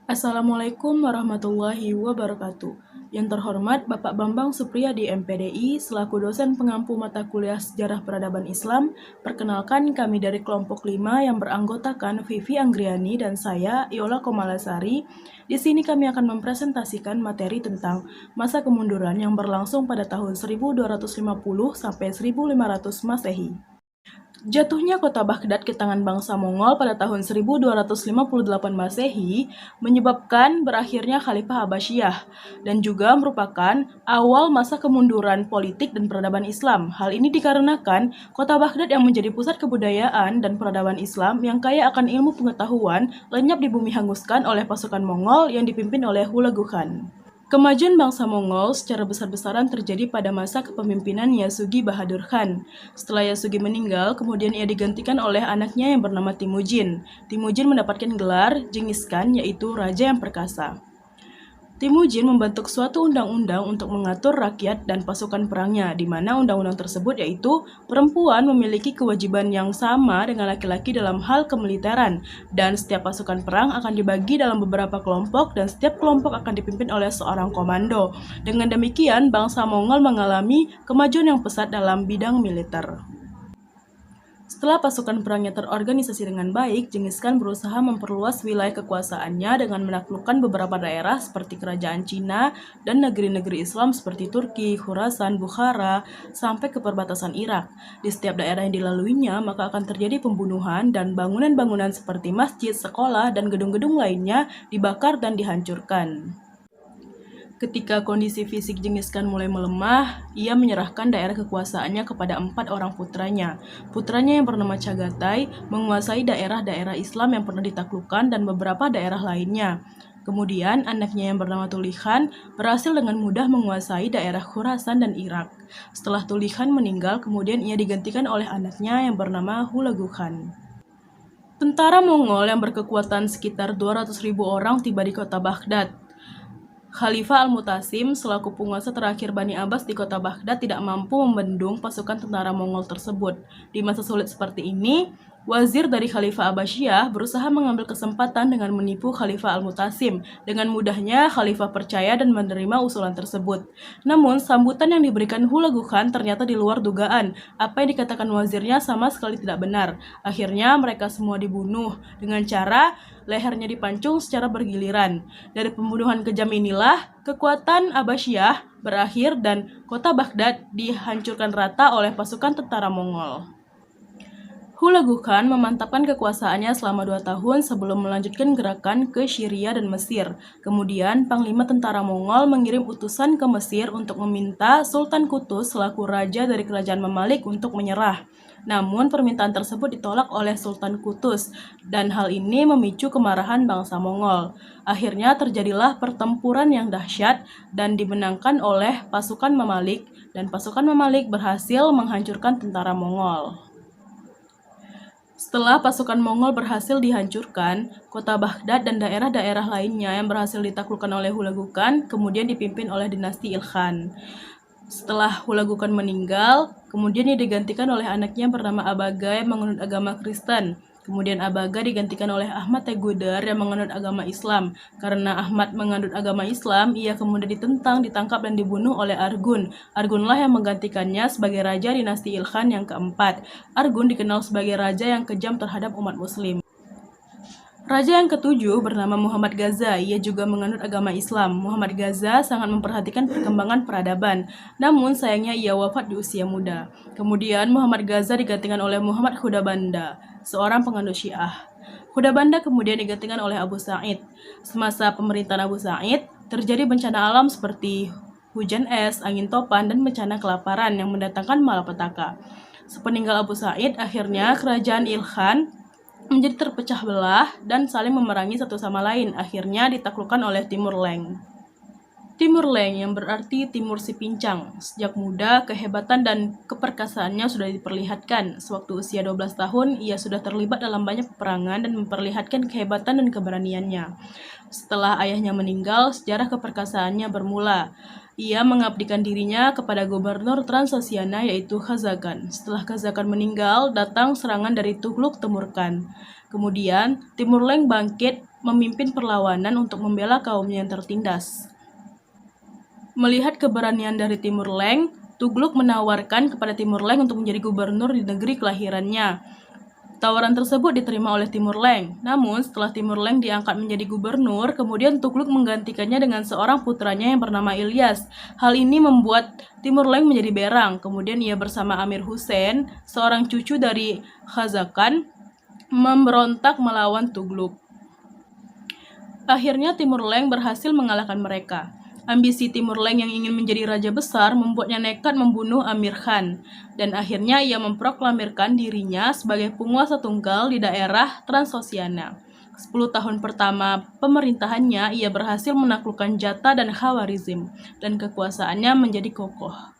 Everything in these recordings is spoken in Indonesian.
Assalamualaikum warahmatullahi wabarakatuh. Yang terhormat Bapak Bambang Supriyadi MPDI selaku dosen pengampu mata kuliah Sejarah Peradaban Islam, perkenalkan kami dari kelompok 5 yang beranggotakan Vivi Anggriani dan saya, Iola Komalasari. Di sini kami akan mempresentasikan materi tentang masa kemunduran yang berlangsung pada tahun 1250 sampai 1500 Masehi. Jatuhnya kota Baghdad ke tangan bangsa Mongol pada tahun 1258 Masehi menyebabkan berakhirnya Khalifah Abbasiyah dan juga merupakan awal masa kemunduran politik dan peradaban Islam. Hal ini dikarenakan kota Baghdad yang menjadi pusat kebudayaan dan peradaban Islam yang kaya akan ilmu pengetahuan lenyap di bumi hanguskan oleh pasukan Mongol yang dipimpin oleh Hulagu Khan. Kemajuan bangsa Mongol secara besar-besaran terjadi pada masa kepemimpinan Yasugi Bahadur Khan. Setelah Yasugi meninggal, kemudian ia digantikan oleh anaknya yang bernama Temujin. Temujin mendapatkan gelar Genghis Khan, yaitu Raja yang Perkasa. Temujin membentuk suatu undang-undang untuk mengatur rakyat dan pasukan perangnya, di mana undang-undang tersebut yaitu perempuan memiliki kewajiban yang sama dengan laki-laki dalam hal kemiliteran, dan setiap pasukan perang akan dibagi dalam beberapa kelompok dan setiap kelompok akan dipimpin oleh seorang komando. Dengan demikian, bangsa Mongol mengalami kemajuan yang pesat dalam bidang militer. Setelah pasukan perangnya terorganisasi dengan baik, Genghis Khan berusaha memperluas wilayah kekuasaannya dengan menaklukkan beberapa daerah seperti kerajaan Cina dan negeri-negeri Islam seperti Turki, Khurasan, Bukhara, sampai ke perbatasan Irak. Di setiap daerah yang dilaluinya, maka akan terjadi pembunuhan dan bangunan-bangunan seperti masjid, sekolah, dan gedung-gedung lainnya dibakar dan dihancurkan. Ketika kondisi fisik Genghis Khan mulai melemah, ia menyerahkan daerah kekuasaannya kepada 4 orang putranya. Putranya yang bernama Chagatai menguasai daerah-daerah Islam yang pernah ditaklukkan dan beberapa daerah lainnya. Kemudian, anaknya yang bernama Tuli Khan berhasil dengan mudah menguasai daerah Khurasan dan Irak. Setelah Tuli Khan meninggal, kemudian ia digantikan oleh anaknya yang bernama Hulagu Khan. Tentara Mongol yang berkekuatan sekitar 200.000 orang tiba di kota Baghdad. Khalifah Al-Mutasim selaku penguasa terakhir Bani Abbas di kota Baghdad tidak mampu membendung pasukan tentara Mongol tersebut. Di masa sulit seperti ini, wazir dari Khalifah Abbasiyah berusaha mengambil kesempatan dengan menipu Khalifah Al-Mutasim. Dengan mudahnya, Khalifah percaya dan menerima usulan tersebut. Namun, sambutan yang diberikan Hulagu Khan ternyata di luar dugaan. Apa yang dikatakan wazirnya sama sekali tidak benar. Akhirnya, mereka semua dibunuh dengan cara lehernya dipancung secara bergiliran. Dari pembunuhan kejam inilah, kekuatan Abbasiyah berakhir dan kota Baghdad dihancurkan rata oleh pasukan tentara Mongol. Hulagu Khan memantapkan kekuasaannya selama 2 tahun sebelum melanjutkan gerakan ke Syria dan Mesir. Kemudian, Panglima Tentara Mongol mengirim utusan ke Mesir untuk meminta Sultan Qutuz selaku raja dari kerajaan Mamalik untuk menyerah. Namun, permintaan tersebut ditolak oleh Sultan Qutuz, dan hal ini memicu kemarahan bangsa Mongol. Akhirnya terjadilah pertempuran yang dahsyat dan dimenangkan oleh pasukan Mamalik, dan pasukan Mamalik berhasil menghancurkan tentara Mongol. Setelah pasukan Mongol berhasil dihancurkan, kota Baghdad dan daerah-daerah lainnya yang berhasil ditaklukkan oleh Hulagu Khan kemudian dipimpin oleh dinasti Ilkhan. Setelah Hulagu Khan meninggal, kemudian ia digantikan oleh anaknya bernama Abaga yang menganut agama Kristen. Kemudian Abaga digantikan oleh Ahmad Teguder yang menganut agama Islam. Karena Ahmad menganut agama Islam, ia kemudian ditentang, ditangkap, dan dibunuh oleh Argun. Argunlah yang menggantikannya sebagai raja dinasti Ilkhan yang keempat. Argun dikenal sebagai raja yang kejam terhadap umat muslim. Raja yang ketujuh bernama Muhammad Gaza. Ia juga menganut agama Islam. Muhammad Gaza sangat memperhatikan perkembangan peradaban. Namun sayangnya ia wafat di usia muda. Kemudian Muhammad Gaza digantikan oleh Muhammad Khudabanda, seorang penganut Syiah. Khudabanda kemudian digantikan oleh Abu Sa'id. Semasa pemerintahan Abu Sa'id, terjadi bencana alam seperti hujan es, angin topan, dan bencana kelaparan yang mendatangkan malapetaka. Sepeninggal Abu Sa'id, akhirnya kerajaan Ilkhan menjadi terpecah belah dan saling memerangi satu sama lain. Akhirnya ditaklukkan oleh Timur Leng. Timur Leng yang berarti Timur si Pincang. Sejak muda, kehebatan dan keperkasaannya sudah diperlihatkan. Sewaktu usia 12 tahun, ia sudah terlibat dalam banyak peperangan dan memperlihatkan kehebatan dan keberaniannya. Setelah ayahnya meninggal, sejarah keperkasaannya bermula. Ia mengabdikan dirinya kepada gubernur Transasiana yaitu Khazakan. Setelah Khazakan meninggal, datang serangan dari Tughluk Temurkan. Kemudian, Timurleng bangkit memimpin perlawanan untuk membela kaumnya yang tertindas. Melihat keberanian dari Timurleng, Tughluk menawarkan kepada Timurleng untuk menjadi gubernur di negeri kelahirannya. Tawaran tersebut diterima oleh Timurleng. Namun, setelah Timurleng diangkat menjadi gubernur, kemudian Tughluk menggantikannya dengan seorang putranya yang bernama Ilyas. Hal ini membuat Timurleng menjadi berang. Kemudian ia bersama Amir Hussein, seorang cucu dari Khazakan, memberontak melawan Tughluk. Akhirnya Timurleng berhasil mengalahkan mereka. Ambisi Timurleng yang ingin menjadi raja besar membuatnya nekat membunuh Amir Khan, dan akhirnya ia memproklamirkan dirinya sebagai penguasa tunggal di daerah Transosiana. 10 tahun pertama pemerintahannya, ia berhasil menaklukkan Jata dan Khawarizm, dan kekuasaannya menjadi kokoh.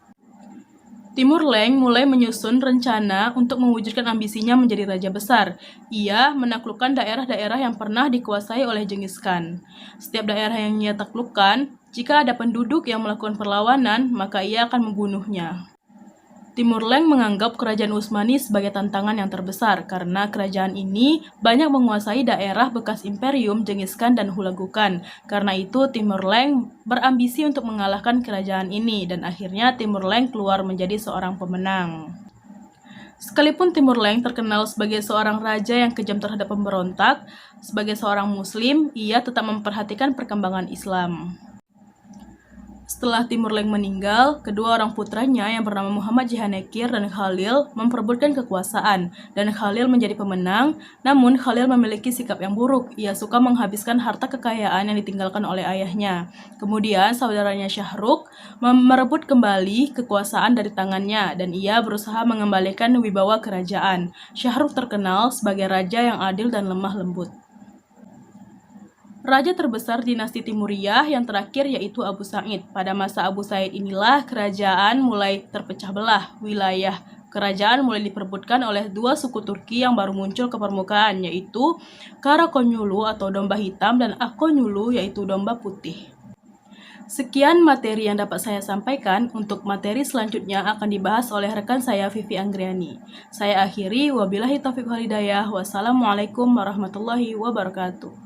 Timurleng mulai menyusun rencana untuk mewujudkan ambisinya menjadi raja besar. Ia menaklukkan daerah-daerah yang pernah dikuasai oleh Genghis Khan. Setiap daerah yang ia taklukkan, jika ada penduduk yang melakukan perlawanan, maka ia akan membunuhnya. Timurleng menganggap kerajaan Utsmani sebagai tantangan yang terbesar karena kerajaan ini banyak menguasai daerah bekas imperium Genghis Khan dan Hulagu Khan. Karena itu Timurleng berambisi untuk mengalahkan kerajaan ini dan akhirnya Timurleng keluar menjadi seorang pemenang. Sekalipun Timurleng terkenal sebagai seorang raja yang kejam terhadap pemberontak, sebagai seorang muslim, ia tetap memperhatikan perkembangan Islam. Setelah Timurleng meninggal, kedua orang putranya yang bernama Muhammad Jehanekir dan Khalil memperebutkan kekuasaan, dan Khalil menjadi pemenang. Namun Khalil memiliki sikap yang buruk. Ia suka menghabiskan harta kekayaan yang ditinggalkan oleh ayahnya. Kemudian saudaranya Syahrukh merebut kembali kekuasaan dari tangannya, dan ia berusaha mengembalikan wibawa kerajaan. Syahrukh terkenal sebagai raja yang adil dan lemah lembut. Raja terbesar dinasti Timuriyah yang terakhir yaitu Abu Sa'id. Pada masa Abu Sa'id inilah kerajaan mulai terpecah belah. Wilayah kerajaan mulai diperebutkan oleh dua suku Turki yang baru muncul ke permukaan, yaitu Karakonyulu atau domba hitam dan Akonyulu yaitu domba putih. Sekian materi yang dapat saya sampaikan. Untuk materi selanjutnya akan dibahas oleh rekan saya Vivi Anggriani. Saya akhiri, wabillahi taufiq wal hidayah. Wassalamualaikum warahmatullahi wabarakatuh.